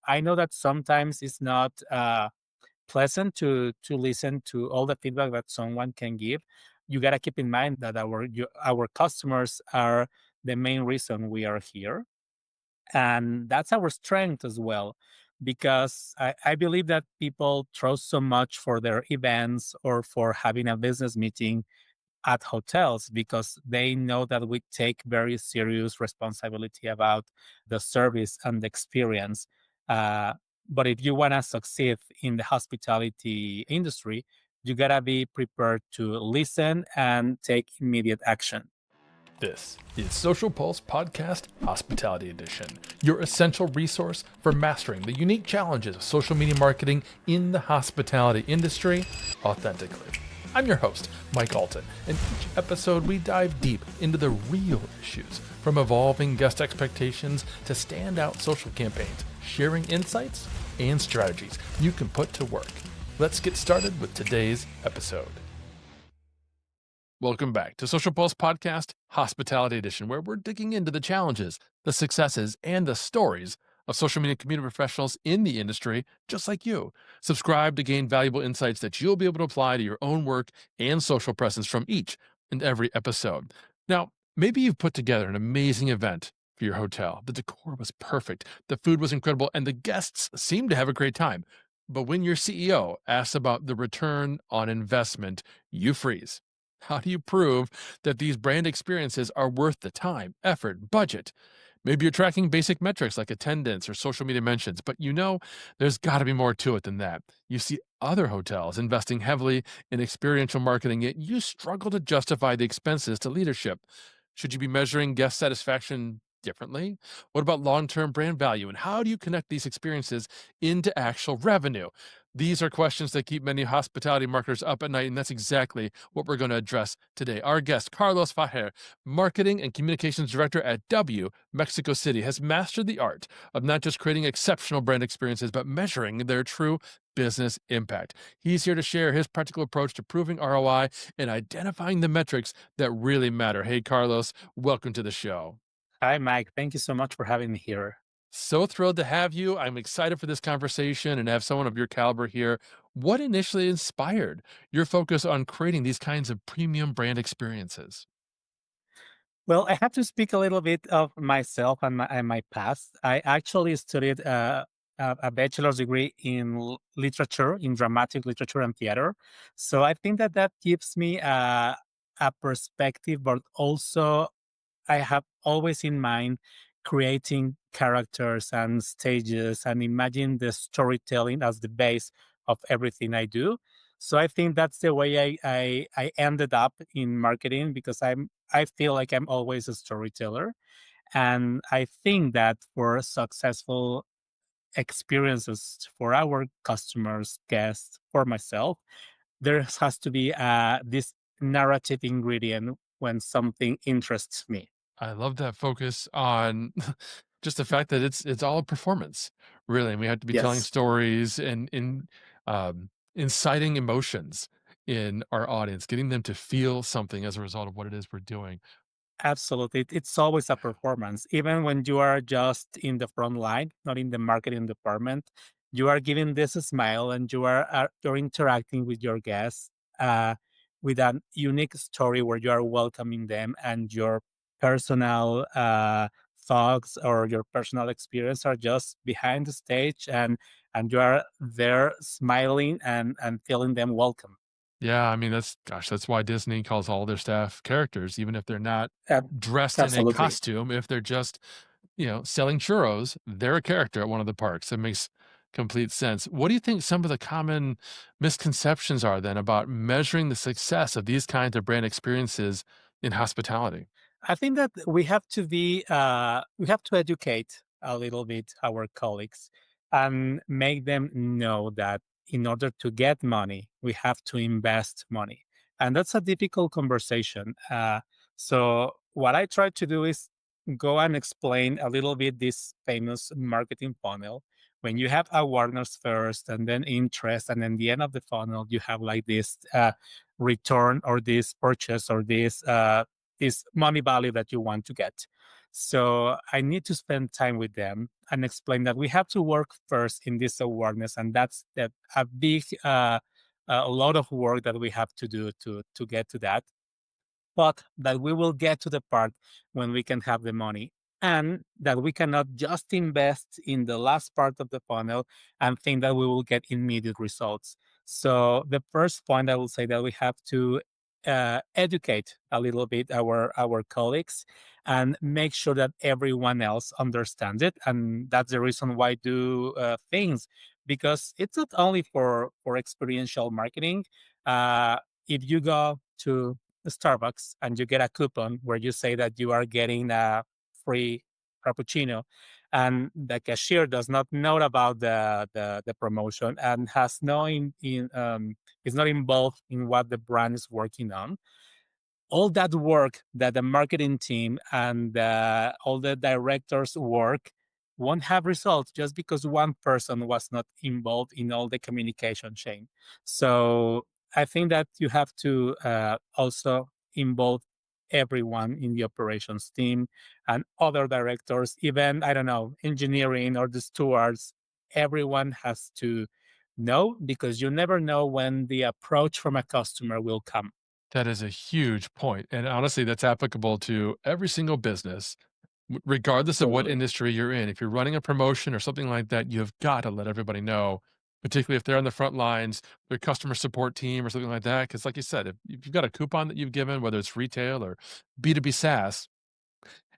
I know that sometimes it's not pleasant to listen to all the feedback that someone can give. You got to keep in mind that our customers are the main reason we are here, and that's our strength as well, because I believe that people trust so much for their events or for having a business meeting at hotels because they know that we take very serious responsibility about the service and the experience. Uh, but if you want to succeed in the hospitality industry, you gotta be prepared to listen and take immediate action. This is Social Pulse Podcast Hospitality Edition, your essential resource for mastering the unique challenges of social media marketing in the hospitality industry authentically. I'm your host, Mike Alton, and each episode we dive deep into the real issues, from evolving guest expectations to standout social campaigns, sharing insights and strategies you can put to work. Let's get started with today's episode. Welcome back to Social Pulse Podcast Hospitality Edition, where we're digging into the challenges, the successes, and the stories of social media community professionals in the industry, just like you. Subscribe to gain valuable insights that you'll be able to apply to your own work and social presence from each and every episode. Now, maybe you've put together an amazing event for your hotel. The decor was perfect, the food was incredible, and the guests seemed to have a great time. But when your CEO asks about the return on investment, you freeze. How do you prove that these brand experiences are worth the time, effort, budget? Maybe you're tracking basic metrics like attendance or social media mentions, but there's got to be more to it than that. You see other hotels investing heavily in experiential marketing, yet you struggle to justify the expenses to leadership. Should you be measuring guest satisfaction differently? What about long-term brand value, and how do you connect these experiences into actual revenue? These are questions that keep many hospitality marketers up at night, and that's exactly what we're going to address today. Our guest, Carlos Fájer, Marketing and Communications Director at W Mexico City, has mastered the art of not just creating exceptional brand experiences, but measuring their true business impact. He's here to share his practical approach to proving ROI and identifying the metrics that really matter. Hey, Carlos, welcome to the show. Hi, Mike. Thank you so much for having me here. So thrilled to have you. I'm excited for this conversation and to have someone of your caliber here. What initially inspired your focus on creating these kinds of premium brand experiences? Well, I have to speak a little bit of myself and my past. I actually studied a bachelor's degree in literature, in dramatic literature and theater. So I think that that gives me a perspective, but also I have always in mind creating characters and stages and imagine the storytelling as the base of everything I do. So I think that's the way I ended up in marketing because I feel like I'm always a storyteller. And I think that for successful experiences for our customers, guests, for myself, there has to be this narrative ingredient when something interests me. I love that focus on just the fact that it's all a performance, really. And we have to be telling Yes. stories and inciting emotions in our audience, getting them to feel something as a result of what it is we're doing. Absolutely. It's always a performance. Even when you are just in the front line, not in the marketing department, you are giving this smile and you're interacting with your guests with a unique story where you are welcoming them and your personal thoughts or your personal experience are just behind the stage and you are there smiling and feeling them welcome. Yeah, I mean, that's why Disney calls all their staff characters, even if they're not Ab- dressed in a Absolutely. costume. If they're just, selling churros, they're a character at one of the parks. It makes complete sense. What do you think some of the common misconceptions are then about measuring the success of these kinds of brand experiences in hospitality? I think that we have to educate a little bit our colleagues and make them know that in order to get money, we have to invest money, and that's a difficult conversation. So what I try to do is go and explain a little bit this famous marketing funnel. When you have awareness first, and then interest, and then the end of the funnel, you have like this return or this purchase or this money value that you want to get. So I need to spend time with them and explain that we have to work first in this awareness, and that's that a big a lot of work that we have to do to get to that, but that we will get to the part when we can have the money, and that we cannot just invest in the last part of the funnel and think that we will get immediate results. So the first point I will say that we have to educate a little bit our colleagues and make sure that everyone else understands it, and that's the reason why I do things, because it's not only for experiential marketing. If you go to Starbucks and you get a coupon where you say that you are getting a free frappuccino, and the cashier does not know about the promotion and has no is not involved in what the brand is working on, all that work that the marketing team and all the directors work won't have results just because one person was not involved in all the communication chain. So I think that you have to also involve everyone in the operations team and other directors, even, I don't know, engineering or the stewards. Everyone has to know, because you never know when the approach from a customer will come. That is a huge point, and honestly, that's applicable to every single business, regardless of what Totally. industry you're in. If you're running a promotion or something like that, you've got to let everybody know, particularly if they're on the front lines, their customer support team or something like that. Because, like you said, if you've got a coupon that you've given, whether it's retail or B2B SaaS,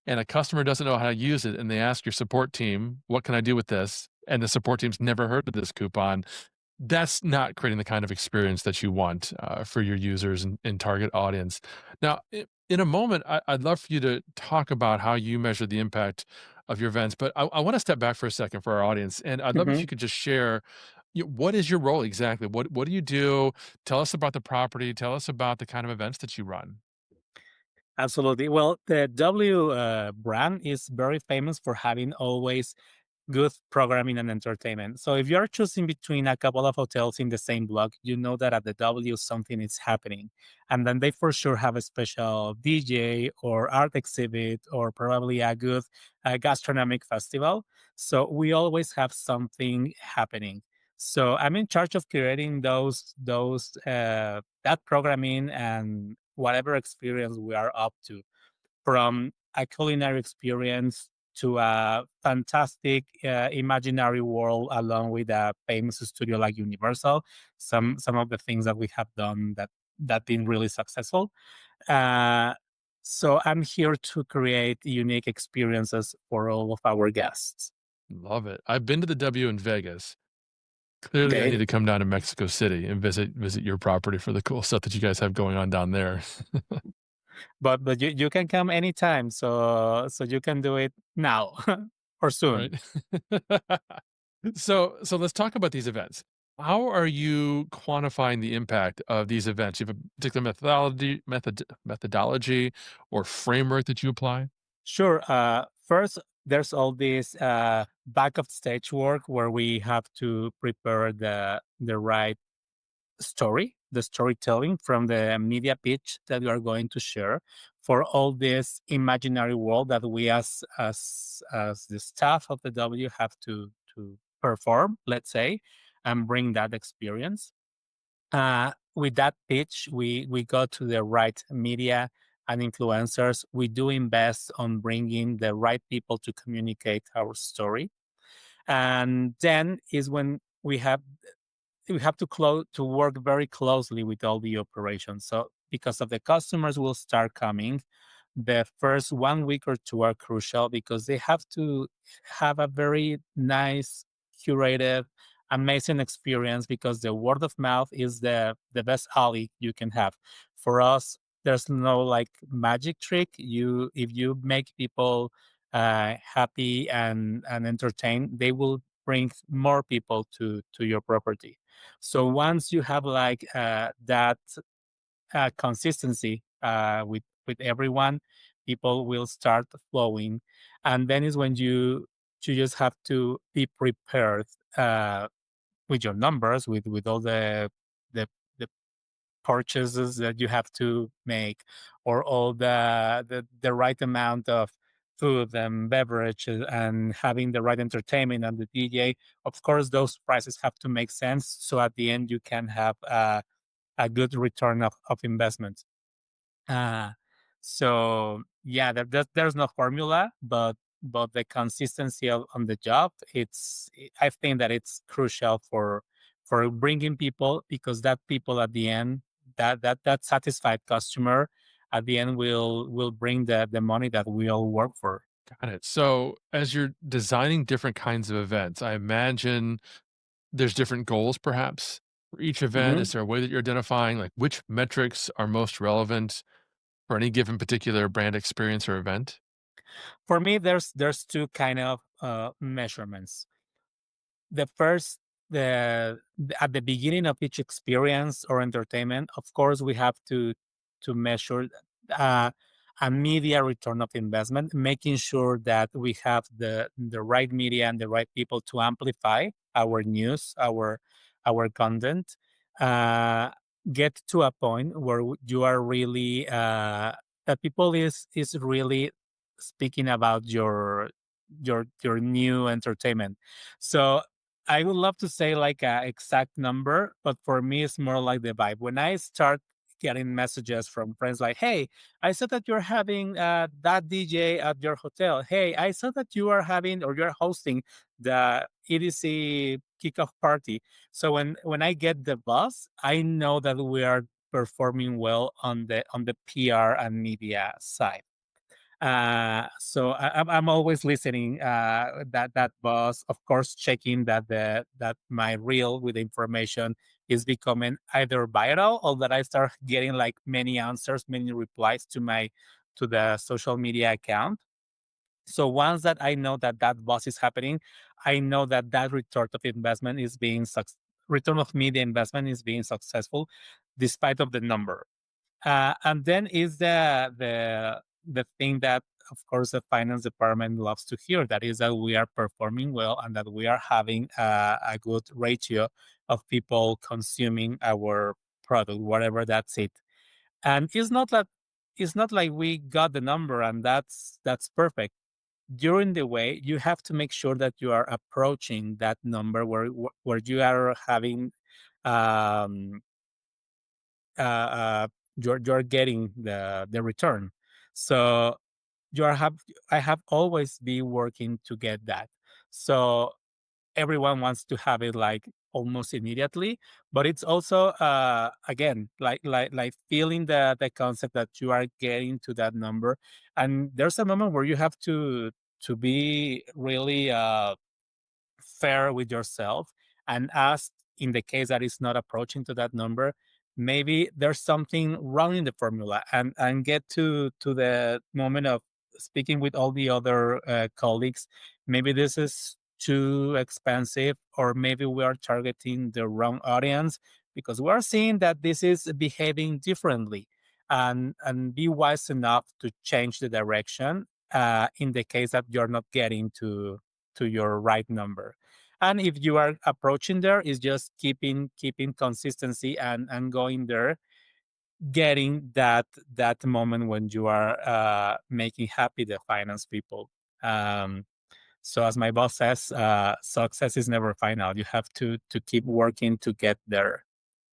and a customer doesn't know how to use it, and they ask your support team, "What can I do with this?" and the support team's never heard of this coupon, that's not creating the kind of experience that you want for your users and target audience. Now, in a moment, I'd love for you to talk about how you measure the impact of your events, but I want to step back for a second for our audience, and I'd love if Mhm. you could just share, what is your role exactly? What do you do? Tell us about the property. Tell us about the kind of events that you run. Absolutely. Well, the W brand is very famous for having always good programming and entertainment. So if you're choosing between a couple of hotels in the same block, you know that at the W something is happening. And then they for sure have a special DJ or art exhibit or probably a good gastronomic festival. So we always have something happening. So I'm in charge of creating those that programming and whatever experience we are up to, from a culinary experience to a fantastic imaginary world along with a famous studio like Universal. Some of the things that we have done that been really successful. Uh, so I'm here to create unique experiences for all of our guests. Love it. I've been to the W in Vegas. Clearly, I need Okay, to come down to Mexico City and visit your property for the cool stuff that you guys have going on down there. but you can come anytime. So you can do it now or soon. Right? So let's talk about these events. How are you quantifying the impact of these events? You have a particular methodology or framework that you apply? Sure. First, there's all this back of stage work where we have to prepare the right story, the storytelling from the media pitch that we are going to share for all this imaginary world that we as the staff of the W have to perform, let's say, and bring that experience. With that pitch, we go to the right media and influencers. We do invest on bringing the right people to communicate our story, and then is when we have to work very closely with all the operations. So because of the customers will start coming, the first 1 week or two are crucial because they have to have a very nice, curated, amazing experience, because the word of mouth is the best ally you can have. For us, there's no like magic trick. You If you make people happy and entertained, they will bring more people to your property. So once you have like that consistency with everyone, people will start flowing, and then is when you just have to be prepared with your numbers, with all the the purchases that you have to make, or all the right amount of food and beverage and having the right entertainment and the DJ, of course, those prices have to make sense. So at the end, you can have a good return of investment. Uh, so yeah, there's no formula, but the consistency on the job, I think that it's crucial for bringing people, because that people at the end, that satisfied customer at the end will bring the money that we all work for. Got it. So, as you're designing different kinds of events, I imagine there's different goals perhaps for each event. Mhm. Is there a way that you're identifying like which metrics are most relevant for any given particular brand experience or event? For me, there's two kind of measurements. The first, at the beginning of each experience or entertainment, of course, we have to measure uh, a media return of investment, making sure that we have the right media and the right people to amplify our news, our content. uh, get to a point where you are really that people is really speaking about your new entertainment. So I would love to say like a exact number, but for me, it's more like the vibe. When I start getting messages from friends like, "Hey, I saw that you're having that DJ at your hotel. Hey, I saw that you are having or you're hosting the EDC kickoff party." So when I get the buzz, I know that we are performing well on the PR and media side. So I'm always listening. That boss, of course, checking that my reel with information is becoming either viral or that I start getting like many answers, many replies to the social media account. So once that I know that that buzz is happening, I know that that return of media investment is being successful, despite of the number. And then is the thing that, of course, the finance department loves to hear. That is that we are performing well and that we are having a good ratio of people consuming our product, whatever that's it. And it's not like we got the number and that's perfect. During the way, you have to make sure that you are approaching that number where you are having um, you're getting the return. So you are have I have always been working to get that. So everyone wants to have it like almost immediately, but it's also again like feeling the concept that you are getting to that number. And there's a moment where you have to be really fair with yourself and ask, in the case that it's not approaching to that number, maybe there's something wrong in the formula, and get to the moment of speaking with all the other colleagues. Maybe this is too expensive, or maybe we are targeting the wrong audience, because we are seeing that this is behaving differently, and be wise enough to change the direction in the case that you're not getting to your right number. And if you are approaching there, is just keeping consistency and going there, getting that moment when you are making happy the finance people. um, so as my boss says, success is never final. You have to keep working to get there.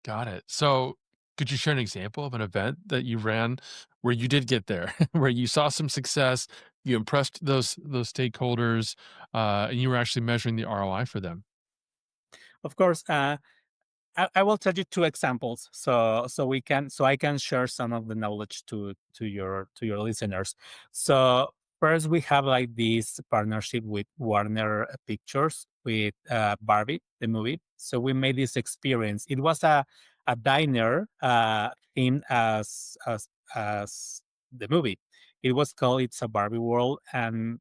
Got it. So, could you share an example of an event that you ran where you did get there, where you saw some success, you impressed those stakeholders, and you were actually measuring the ROI for them? Of course, I will tell you two examples, so I can share some of the knowledge to your listeners. So first, we have like this partnership with Warner Pictures with Barbie the movie. So we made this experience. It was a diner themed as the movie. It was called "It's a Barbie World," and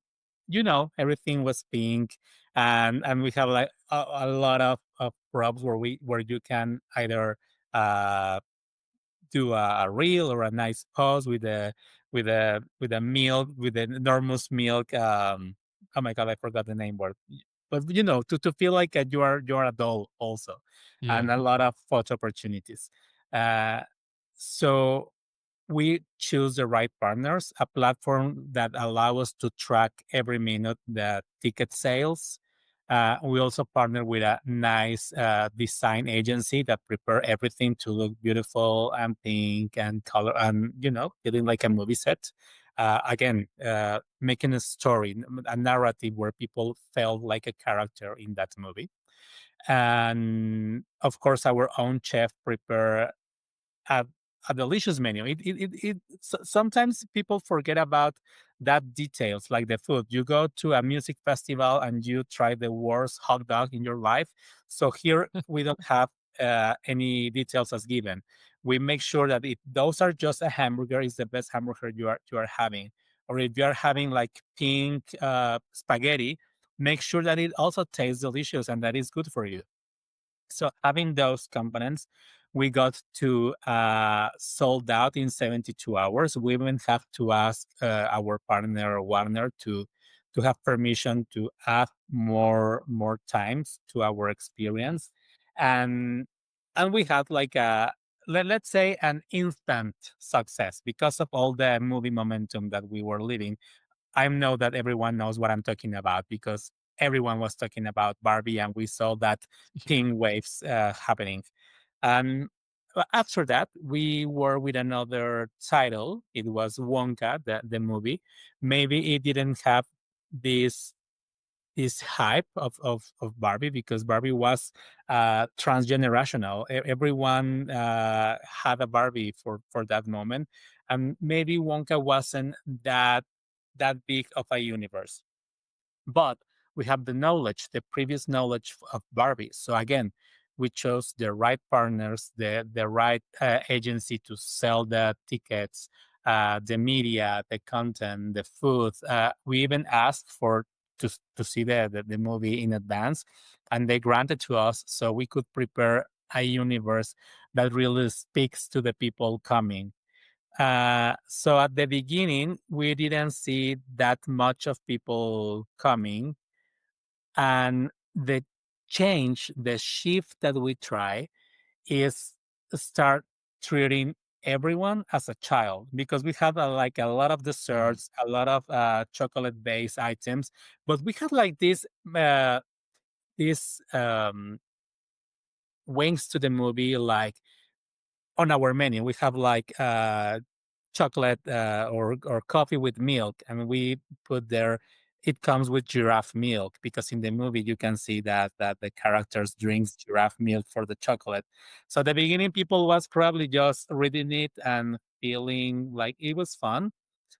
everything was pink, and we have like a lot of props where you can either uh do a reel or a nice pose with a milk, with an enormous milk. Oh my god, I forgot the name word. But to feel like you are a doll also, Yeah. and a lot of photo opportunities. uh so we choose the right partners, a platform that allow us to track every minute the ticket sales. We also partner with a nice design agency that prepare everything to look beautiful and pink and color and feeling like a movie set. Again, making a story, a narrative where people felt like a character in that movie. And of course, our own chef prepare a, a delicious menu. Sometimes people forget about that details, like the food. You go to a music festival and you try the worst hot dog in your life. So here we don't have any details as given. We make sure that if those are just a hamburger, is the best hamburger you are having. Or if you are having like pink spaghetti, make sure that it also tastes delicious and that is good for you. So having those components, we got to sold out in 72 hours. We even have to ask our partner Warner to have permission to add more times to our experience, and we had like let's say an instant success because of all the movie momentum that we were living. I know that everyone knows what I'm talking about because everyone was talking about Barbie, and we saw that ping waves happening. And after that, we were with another title. It was Wonka, the movie. Maybe it didn't have this hype of Barbie because Barbie was transgenerational. Everyone had a Barbie for that moment, and maybe Wonka wasn't that big of a universe. But we have the knowledge, the previous knowledge of Barbie. So again, we chose the right partners, the right agency to sell the tickets, the media, the content, the food. We even asked for to see the movie in advance, and they granted to us so we could prepare a universe that really speaks to the people coming. So at the beginning, we didn't see that much of people coming, and the shift that we try is start treating everyone as a child because we have like a lot of Mhm. desserts, a lot of chocolate based items, but we have like this wings to the movie like on our menu. We have like chocolate or coffee with milk, and we put there it comes with giraffe milk because in the movie you can see that the characters drinks giraffe milk for the chocolate. So at the beginning, people was probably just reading it and feeling like it was fun,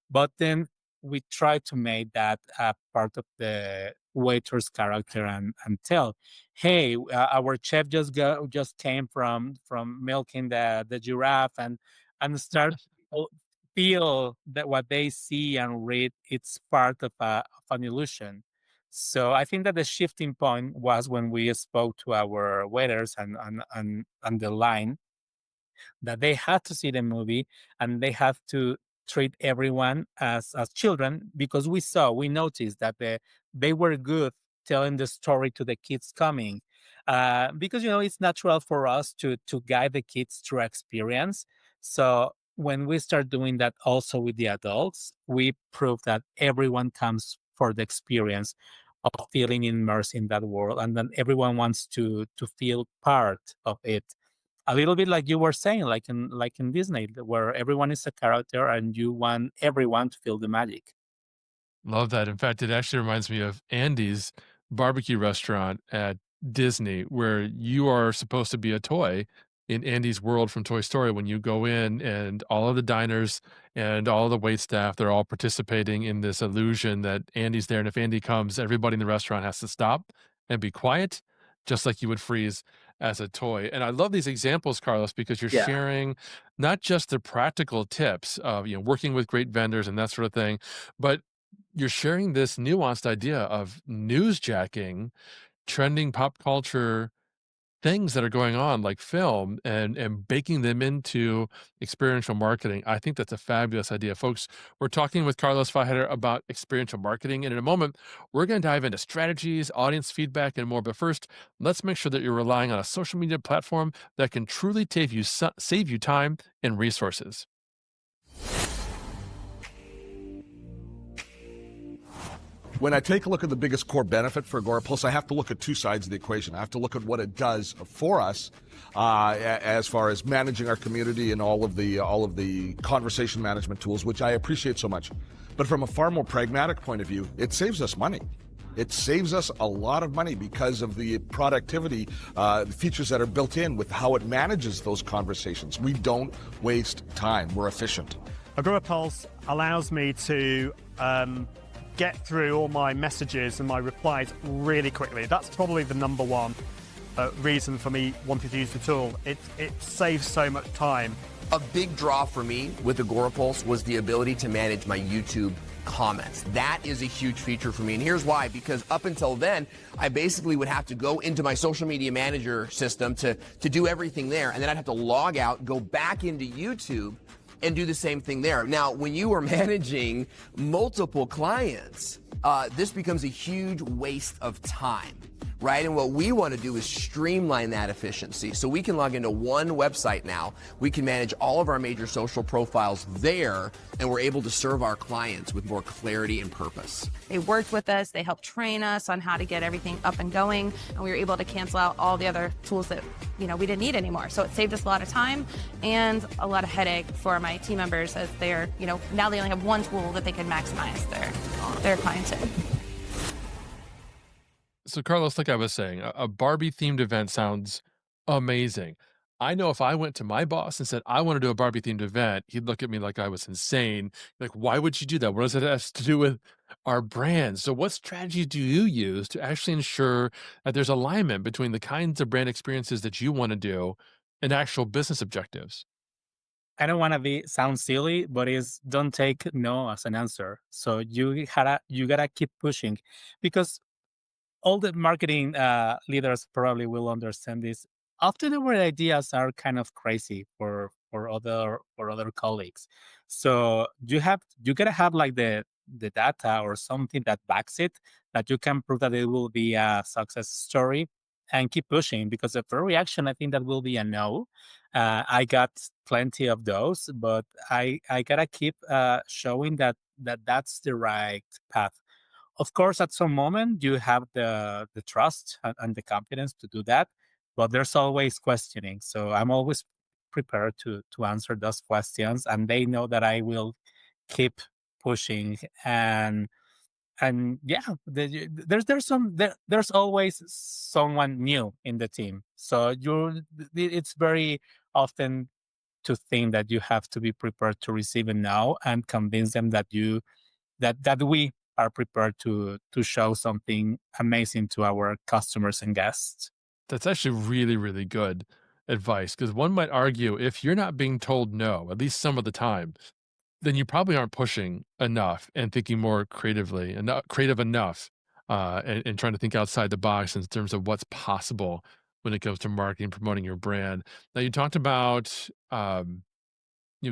but then we try to make that a part of the waiter's character and tell, hey, our chef just came from milking the giraffe, and start people feel that what they see and read it's part of an illusion. So I think that the shifting point was when we spoke to our waiters and the line that they had to see the movie and they have to treat everyone as children because we noticed that they were good telling the story to the kids coming, because it's natural for us to guide the kids through experience. So when we start doing that also with the adults, we prove that everyone comes for the experience of feeling immersed in that world, and then everyone wants to feel part of it, a little bit like you were saying, like in Disney, where everyone is a character and you want everyone to feel the magic. Love that. In fact, it actually reminds me of Andy's barbecue restaurant at Disney, where you are supposed to be a toy in Andy's world from Toy Story. When you go in, and all of the diners and all of the wait staff, they're all participating in this illusion that Andy's there. And if Andy comes, everybody in the restaurant has to stop and be quiet, just like you would freeze as a toy. And I love these examples, Carlos, because you're Yeah. sharing not just the practical tips of working with great vendors and that sort of thing, but you're sharing this nuanced idea of newsjacking trending pop culture things that are going on, like film, and baking them into experiential marketing. I think that's a fabulous idea. Folks, we're talking with Carlos Fájer about experiential marketing, and in a moment, we're going to dive into strategies, audience feedback, and more. But first, let's make sure that you're relying on a social media platform that can truly save you time and resources. When I take a look at the biggest core benefit for Agorapulse, I have to look at two sides of the equation. I have to look at what it does for us, as far as managing our community and all of the conversation management tools, which I appreciate so much. But from a far more pragmatic point of view, it saves us money. It saves us a lot of money because of the productivity features that are built in with how it manages those conversations. We don't waste time. We're efficient. Agorapulse allows me to get through all my messages and my replies really quickly. That's probably the number one reason for me wanting to use the tool. It saves so much time. A big draw for me with Agorapulse was the ability to manage my YouTube comments. That is a huge feature for me, and here's why. Because up until then, I basically would have to go into my social media manager system to do everything there, and then I'd have to log out, go back into YouTube, and do the same thing there. Now, when you are managing multiple clients, this becomes a huge waste of time, right? And what we want to do is streamline that efficiency. So we can log into one website now. We can manage all of our major social profiles there, and we're able to serve our clients with more clarity and purpose. They worked with us, they helped train us on how to get everything up and going, and we were able to cancel out all the other tools that we didn't need anymore. So it saved us a lot of time and a lot of headache for my team members, as they're, now they only have one tool that they can maximize their clientele. So, Carlos, like I was saying, a Barbie themed event sounds amazing. I know if I went to my boss and said, I want to do a Barbie themed event, he'd look at me like I was insane. Like, why would you do that? What does it have to do with our brand? So, what strategy do you use to actually ensure that there's alignment between the kinds of brand experiences that you want to do and actual business objectives? I don't want to be sound silly, but is don't take no as an answer. So you gotta keep pushing, because all the marketing leaders probably will understand this. Often our ideas are kind of crazy for other colleagues. So you gotta have like the data or something that backs it, that you can prove that it will be a success story, and keep pushing, because the first reaction, I think, that will be a no. I got plenty of those, but I gotta keep showing that's the right path. Of course, at some moment you have the trust and the confidence to do that, but there's always questioning. So I'm always prepared to answer those questions, and they know that I will keep pushing. And yeah, there's always someone new in the team. So it's very often to think that you have to be prepared to receive a no, and convince them that we are prepared to show something amazing to our customers and guests. That's actually really, really good advice, because one might argue if you're not being told no, at least some of the time, then you probably aren't pushing enough and thinking more creatively and not creative enough, and trying to think outside the box in terms of what's possible when it comes to marketing, promoting your brand. Now, you talked about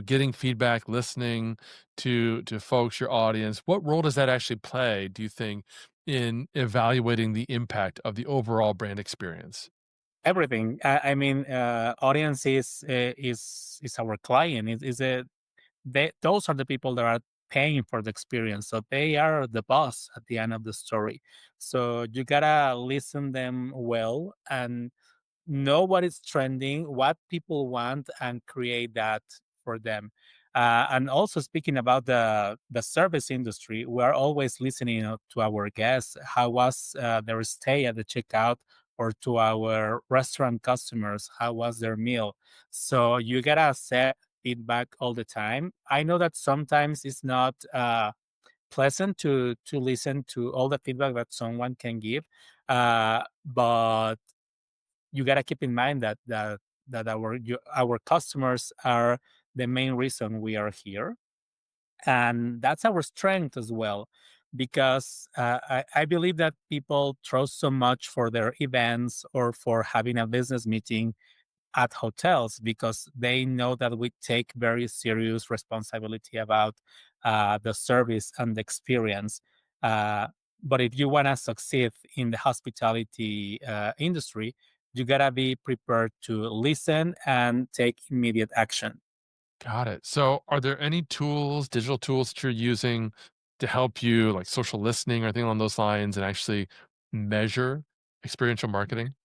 getting feedback, listening to folks, your audience. What role does that actually play, do you think, in evaluating the impact of the overall brand experience? Everything. I mean, audience is our client. Those are the people that are paying for the experience. So they are the boss at the end of the story. So you gotta listen them well and know what is trending, what people want, and create that for them. And also, speaking about the service industry, we are always listening to our guests. How was their stay at the checkout? Or to our restaurant customers, how was their meal? So you gotta set feedback all the time. I know that sometimes it's not pleasant to listen to all the feedback that someone can give, but you got to keep in mind that our customers are the main reason we are here, and that's our strength as well, because I believe that people trust so much for their events or for having a business meeting at hotels, because they know that we take very serious responsibility about the service and the experience. Uh, but if you want to succeed in the hospitality industry, you gotta be prepared to listen and take immediate action. Got it. So, are there any tools, digital tools that you're using to help you, like social listening or anything along those lines, and actually measure experiential marketing?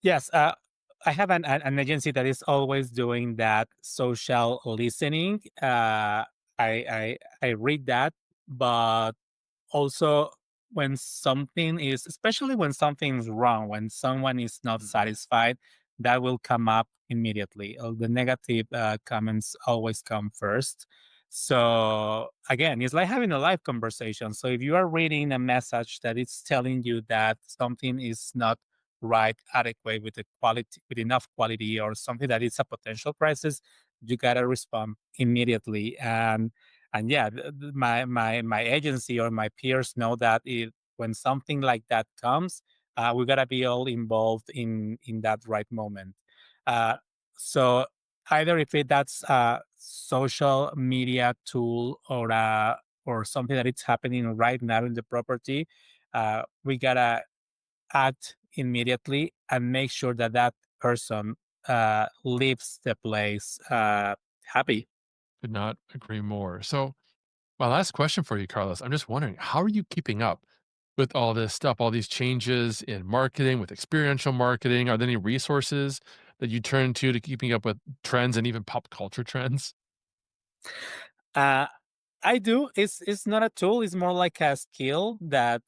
Yes, I have an agency that is always doing that social listening. I read that, but also when something is, especially when something's wrong, when someone is not satisfied, that will come up immediately. The negative comments always come first. So again, it's like having a live conversation. So if you are reading a message that is telling you that something is not right, adequate with the quality, with enough quality, or something that is a potential crisis, you gotta respond immediately. And yeah, my agency or my peers know that when something like that comes, we gotta be all involved in that right moment. Uh, so either if that's a social media tool or something that it's happening right now in the property, we gotta act immediately and make sure that that person leaves the place happy. Could not agree more. So, my last question for you, Carlos, I'm just wondering, how are you keeping up with all this stuff, all these changes in marketing, with experiential marketing? Are there any resources that you turn to keeping up with trends and even pop culture trends? Uh, I do. It's not a tool. It's more like a skill that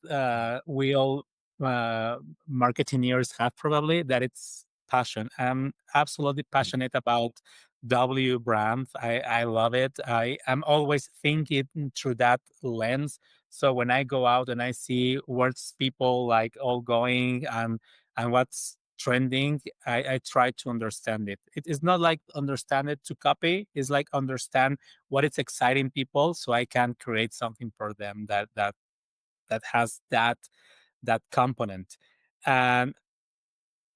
we all uh, marketeers have probably. That it's passion. I'm absolutely passionate about W brand. I love it. I am always thinking through that lens. So when I go out and I see where's people like all going and what's trending, I try to understand it. It is not like understand it to copy. It's like understand what is exciting people so I can create something for them that has that component. And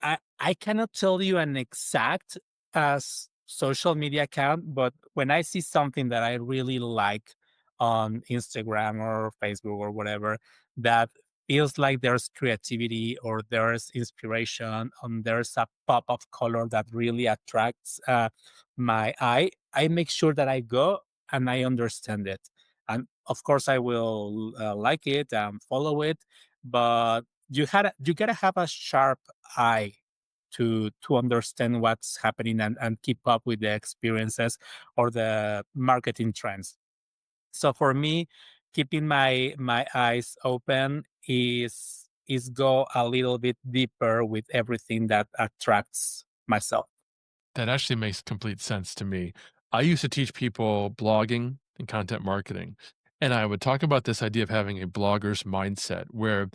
I cannot tell you an exact social media account, but when I see something that I really like on Instagram or Facebook or whatever, that feels like there's creativity or there's inspiration and there's a pop of color that really attracts my eye, I make sure that I go and I understand it. And of course, I will like it and follow it, but you gotta have a sharp eye to understand what's happening and keep up with the experiences or the marketing trends. So for me, keeping my eyes open is go a little bit deeper with everything that attracts myself. That actually makes complete sense to me. I used to teach people blogging and content marketing, and I would talk about this idea of having a blogger's mindset where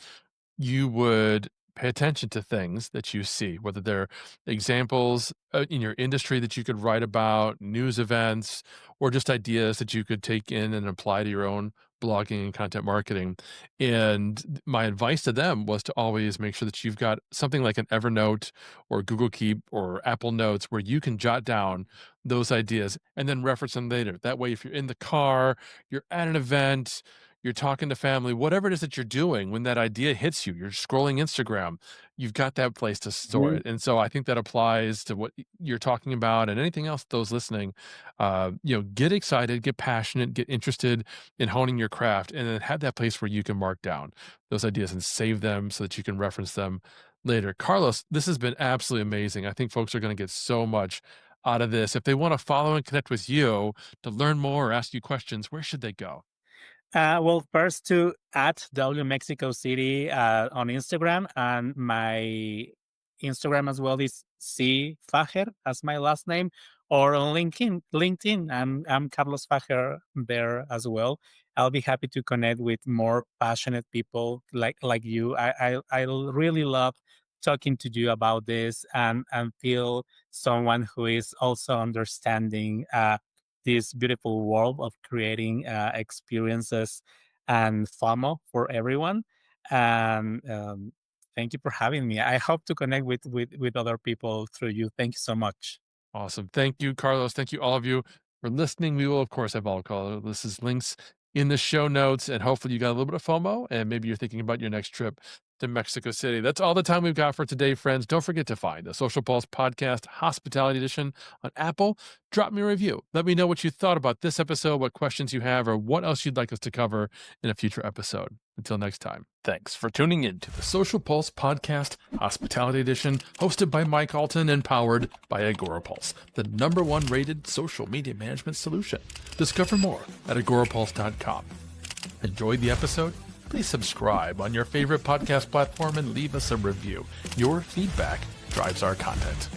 you would pay attention to things that you see, whether they're examples in your industry that you could write about, news events, or just ideas that you could take in and apply to your own blogging and content marketing. And my advice to them was to always make sure that you've got something like an Evernote or Google Keep or Apple Notes where you can jot down those ideas and then reference them later. That way, if you're in the car, you're at an event, you're talking to family, whatever it is that you're doing, when that idea hits you, you're scrolling Instagram, you've got that place to store Mhm. it. And so I think that applies to what you're talking about and anything else, those listening. Get excited, get passionate, get interested in honing your craft, and then have that place where you can mark down those ideas and save them so that you can reference them later. Carlos, this has been absolutely amazing. I think folks are going to get so much out of this. If they want to follow and connect with you to learn more or ask you questions, where should they go? Well, first to at W Mexico City on Instagram, and my Instagram as well is C Fájer as my last name, or on LinkedIn. LinkedIn, I'm Carlos Fájer there as well. I'll be happy to connect with more passionate people like you. I really love talking to you about this and feel someone who is also understanding. This beautiful world of creating experiences and FOMO for everyone. And thank you for having me. I hope to connect with other people through you. Thank you so much. Awesome. Thank you, Carlos. Thank you, all of you, for listening. We will, of course, have all Carlos's links in the show notes, and hopefully, you got a little bit of FOMO, and maybe you're thinking about your next trip to Mexico City. That's all the time we've got for today, friends. Don't forget to find the Social Pulse Podcast Hospitality Edition on Apple. Drop me a review. Let me know what you thought about this episode, what questions you have, or what else you'd like us to cover in a future episode. Until next time, thanks for tuning in to the Social Pulse Podcast Hospitality Edition, hosted by Mike Alton and powered by AgoraPulse, the #1 rated social media management solution. Discover more at agorapulse.com. Enjoyed the episode? Please subscribe on your favorite podcast platform and leave us a review. Your feedback drives our content.